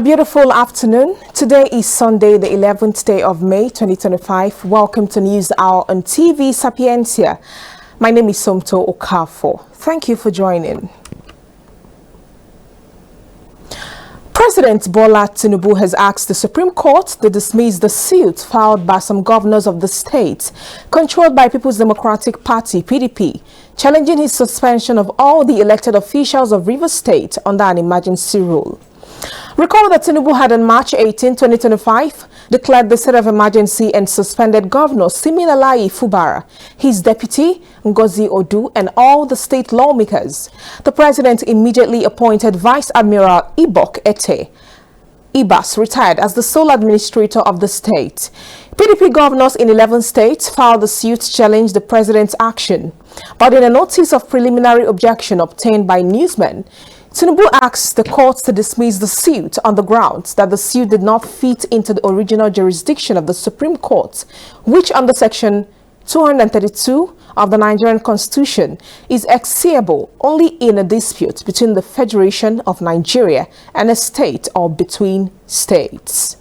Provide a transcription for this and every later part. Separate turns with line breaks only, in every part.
beautiful afternoon. Today is Sunday, the 11th day of May 2025. Welcome to News Hour on TV Sapiencia. My name is Somto Okafo. Thank you for joining. President Bola Tinubu has asked the Supreme Court to dismiss the suit filed by some governors of the state controlled by People's Democratic Party (PDP), challenging his suspension of all the elected officials of Rivers State under an emergency rule. Recall that Tinubu had on March 18, 2025, declared the state of emergency and suspended Governor Siminalayi Fubara, his deputy Ngozi Odu, and all the state lawmakers. The president immediately appointed Vice Admiral Ibok Ete. Ibas retired as the sole administrator of the state. PDP governors in 11 states filed the suit to challenge the president's action. But in a notice of preliminary objection obtained by newsmen, Tinubu asked the court to dismiss the suit on the grounds that the suit did not fit into the original jurisdiction of the Supreme Court, which under Section 232 of the Nigerian Constitution is execuable only in a dispute between the Federation of Nigeria and a state or between states.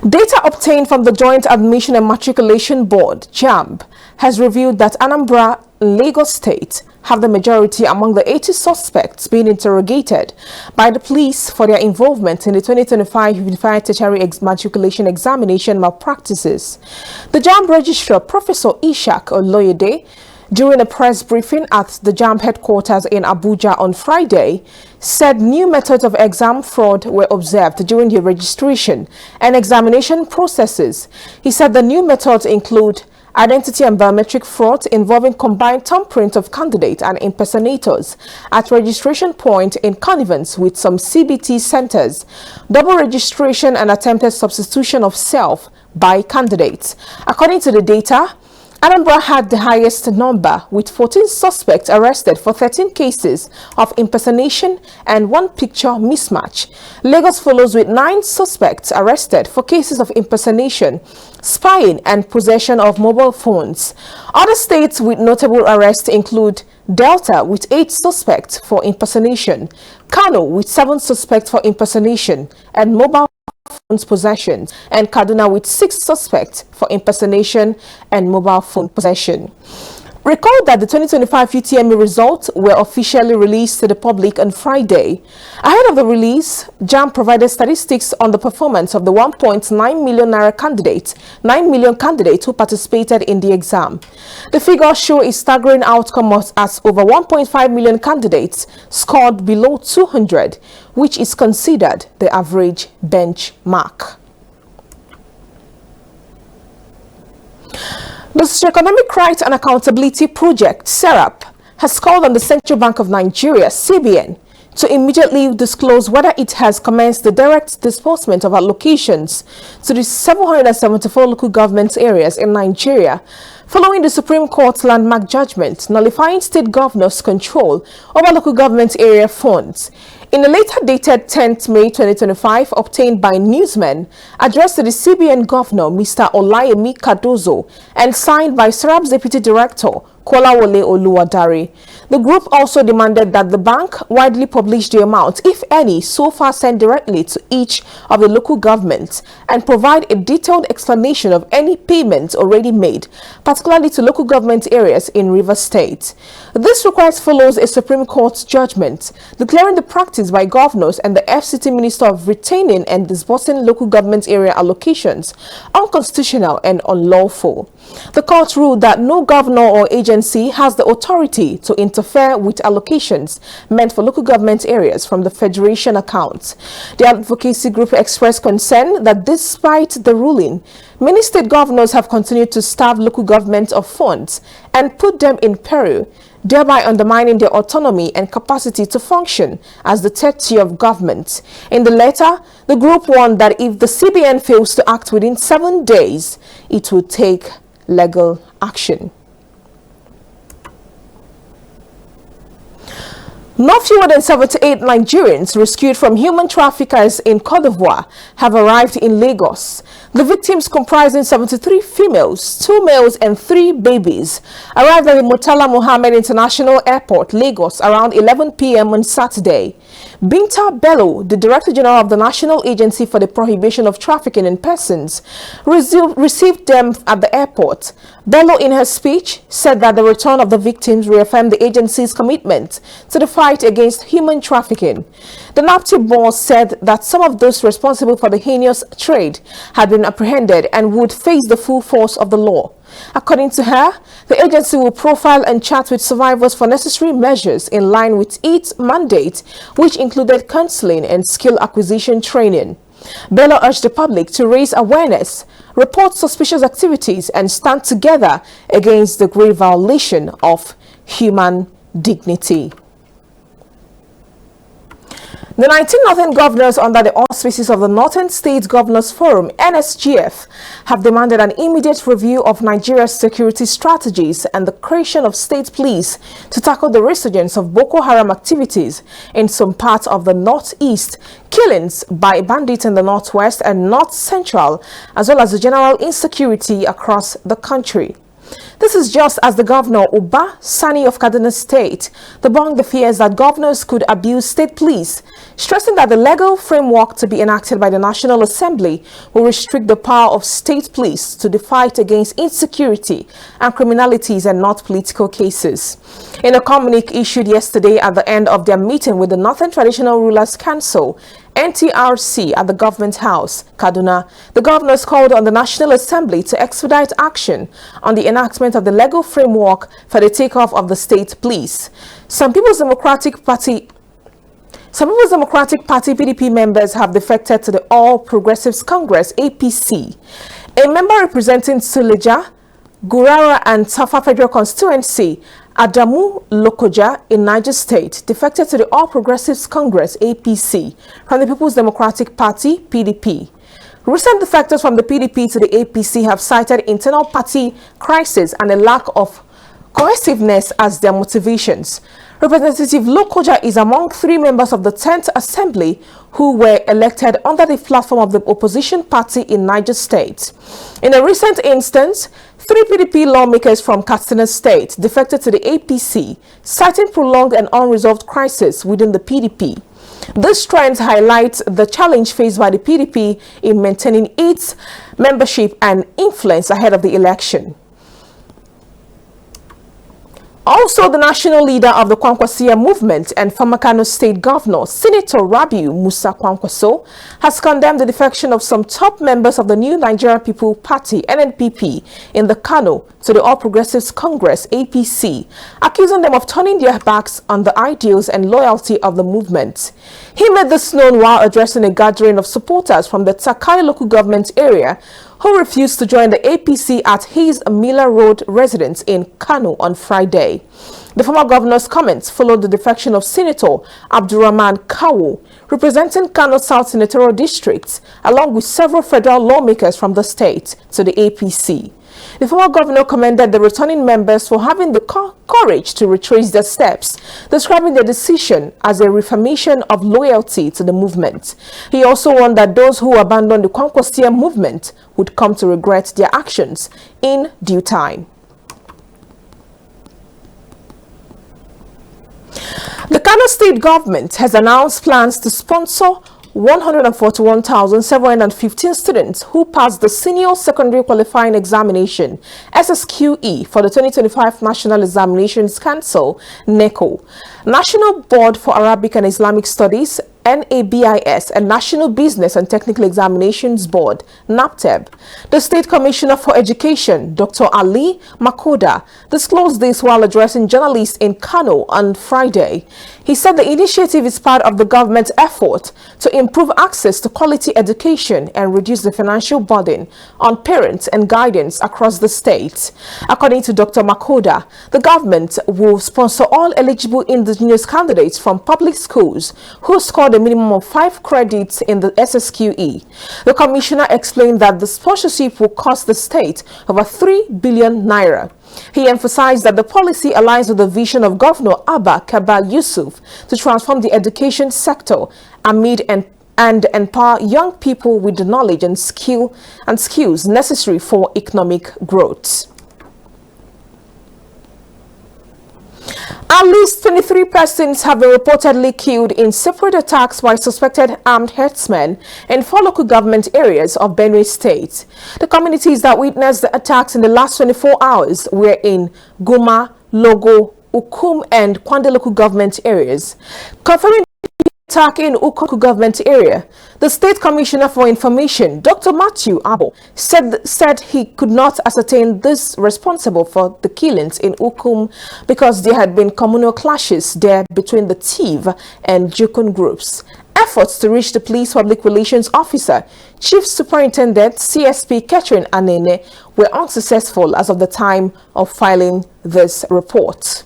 Data obtained from the Joint Admission and Matriculation Board, JAMB, has revealed that Anambra and Lagos State have the majority among the 80 suspects being interrogated by the police for their involvement in the 2025 Unified Tertiary Matriculation Examination malpractices. The JAMB registrar, Professor Ishak Oloyede, during a press briefing at the JAMB headquarters in Abuja on Friday, said new methods of exam fraud were observed during the registration and examination processes. He said the new methods include identity and biometric fraud involving combined thumbprint of candidate and impersonators at registration point in connivance with some CBT centers, double registration and attempted substitution of self by candidates. According to the data, Anambra had the highest number, with 14 suspects arrested for 13 cases of impersonation and 1 picture mismatch. Lagos follows with 9 suspects arrested for cases of impersonation, spying, and possession of mobile phones. Other states with notable arrests include Delta with 8 suspects for impersonation, Kano with 7 suspects for impersonation and mobile phones possession, and Kaduna with 6 suspects for impersonation and mobile phone possession. Recall that the 2025 UTME results were officially released to the public on Friday. Ahead of the release, JAMB provided statistics on the performance of the 1.9 million naira candidates, 9 million candidates who participated in the exam. The figures show a staggering outcome as over 1.5 million candidates scored below 200, which is considered the average benchmark. The Socioeconomic Rights and Accountability Project, SERAP, has called on the Central Bank of Nigeria, CBN, to immediately disclose whether it has commenced the direct disbursement of allocations to the 774 local government areas in Nigeria, following the Supreme Court's landmark judgment nullifying state governors' control over local government area funds. In a letter dated 10th May 2025, obtained by newsmen, addressed to the CBN Governor, Mr. Olayemi Cardozo, and signed by SERAP's Deputy Director, Kolawole Oluwadare. The group also demanded that the bank widely publish the amount, if any, so far sent directly to each of the local governments and provide a detailed explanation of any payments already made, particularly to local government areas in Rivers State. This request follows a Supreme Court judgment declaring the practice by governors and the FCT Minister of retaining and disbursing local government area allocations unconstitutional and unlawful. The court ruled that no governor or agency has the authority to interfere with allocations meant for local government areas from the Federation accounts. The advocacy group expressed concern that despite the ruling, many state governors have continued to starve local governments of funds and put them in peril, thereby undermining their autonomy and capacity to function as the third tier of government. In the letter, the group warned that if the CBN fails to act within 7 days, it will take legal action. Not fewer than 78 Nigerians rescued from human traffickers in Cote have arrived in Lagos. The victims, comprising 73 females, 2 males and 3 babies, arrived at the Murtala Mohammed International Airport, Lagos, around 11 p.m. on Saturday. Binta Bello, the Director General of the National Agency for the Prohibition of Trafficking in Persons, received them at the airport. Bello, in her speech, said that the return of the victims reaffirmed the agency's commitment to the fight against human trafficking. The NAPTIP boss said that some of those responsible for the heinous trade had been apprehended and would face the full force of the law. According to her, the agency will profile and chat with survivors for necessary measures in line with its mandate, which included counseling and skill acquisition training. Bello urged the public to raise awareness, report suspicious activities, and stand together against the grave violation of human dignity. The 19 Northern governors under the auspices of the Northern State Governors Forum, NSGF, have demanded an immediate review of Nigeria's security strategies and the creation of state police to tackle the resurgence of Boko Haram activities in some parts of the northeast, killings by bandits in the northwest and north central, as well as the general insecurity across the country. This is just as the Governor Uba Sani of Kaduna State debunked the fears that governors could abuse state police, stressing that the legal framework to be enacted by the National Assembly will restrict the power of state police to the fight against insecurity and criminalities and not political cases. In a communique issued yesterday at the end of their meeting with the Northern Traditional Rulers Council, NTRC, at the Government House, Kaduna, the governors called on the National Assembly to expedite action on the enactment of the legal framework for the takeoff of the state police. Some People's Democratic Party PDP members have defected to the All Progressives Congress APC. A member representing Suleja, Gurara and Tafa Federal Constituency, Adamu Lokoja in Niger State, defected to the All Progressives Congress APC from the People's Democratic Party PDP. Recent defectors from the PDP to the APC have cited internal party crisis and a lack of cohesiveness as their motivations. Representative Lokoja is among 3 members of the 10th Assembly who were elected under the platform of the opposition party in Niger State. In a recent instance, 3 PDP lawmakers from Katsina State defected to the APC, citing prolonged and unresolved crisis within the PDP. This trend highlights the challenge faced by the PDP in maintaining its membership and influence ahead of the election. Also, the national leader of the Kwankwaso movement and former Kano State Governor, Senator Rabiu Musa Kwankwaso, has condemned the defection of some top members of the New Nigerian People Party, NNPP, in the Kano to the All Progressives Congress, APC, accusing them of turning their backs on the ideals and loyalty of the movement. He made this known while addressing a gathering of supporters from the Takai local government area who refused to join the APC at his Miller Road residence in Kano on Friday. The former governor's comments followed the defection of Senator Abdurrahman Kawu, representing Kano South Senatorial District, along with several federal lawmakers from the state, to the APC. The former governor commended the returning members for having the courage to retrace their steps, describing their decision as a reaffirmation of loyalty to the movement. He also warned that those who abandoned the Kwankwaso movement would come to regret their actions in due time. The Kano State government has announced plans to sponsor 141,715 students who passed the Senior Secondary Qualifying Examination (SSQE) for the 2025 National Examinations Council (NECO), National Board for Arabic and Islamic Studies (NABIS), and National Business and Technical Examinations Board (NAPTEB). The State Commissioner for Education, Dr. Ali Makoda, disclosed this while addressing journalists in Kano on Friday. He said the initiative is part of the government's effort to improve access to quality education and reduce the financial burden on parents and guardians across the state. According to Dr. Makoda, the government will sponsor all eligible indigenous candidates from public schools who scored a minimum of 5 credits in the SSQE. The commissioner explained that the sponsorship will cost the state over 3 billion naira. He emphasized that the policy aligns with the vision of Governor Abba Kabir Yusuf to transform the education sector and empower young people with the knowledge and skills necessary for economic growth. At least 23 persons have been reportedly killed in separate attacks by suspected armed herdsmen in 4 local government areas of Benue State. The communities that witnessed the attacks in the last 24 hours were in Guma, Logo, Ukum and Kwande local government areas. Confirming attack in Ukum government area, the State Commissioner for Information, Dr. Matthew Abo, said he could not ascertain this responsible for the killings in Ukum because there had been communal clashes there between the Tiv and Jukun groups. Efforts to reach the police public relations officer, Chief Superintendent CSP Catherine Anene, were unsuccessful as of the time of filing this report.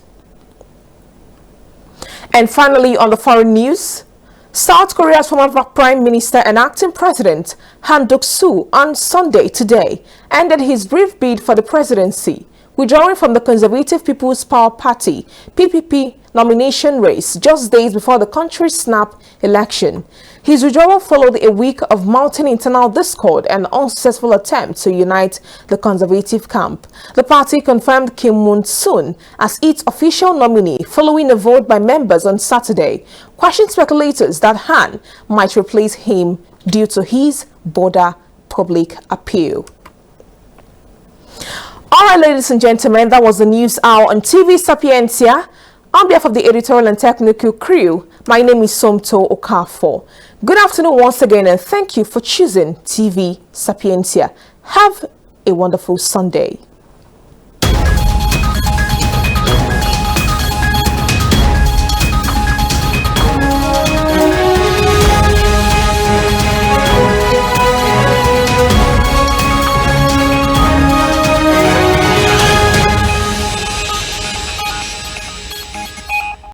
And finally, on the foreign news, South Korea's former Prime Minister and acting President Han Duck-soo on Sunday today ended his brief bid for the presidency, withdrawing from the Conservative People's Power Party (PPP) nomination race just days before the country's snap election. His withdrawal followed a week of mounting internal discord and unsuccessful attempt to unite the Conservative camp. The party confirmed Kim Moon-soon as its official nominee following a vote by members on Saturday, quashing speculators that Han might replace him due to his border public appeal. All right, ladies and gentlemen, that was the news hour on TV Sapientia. On behalf of the editorial and technical crew, my name is Somto Okafor. Good afternoon once again, and thank you for choosing TV Sapientia. Have a wonderful Sunday.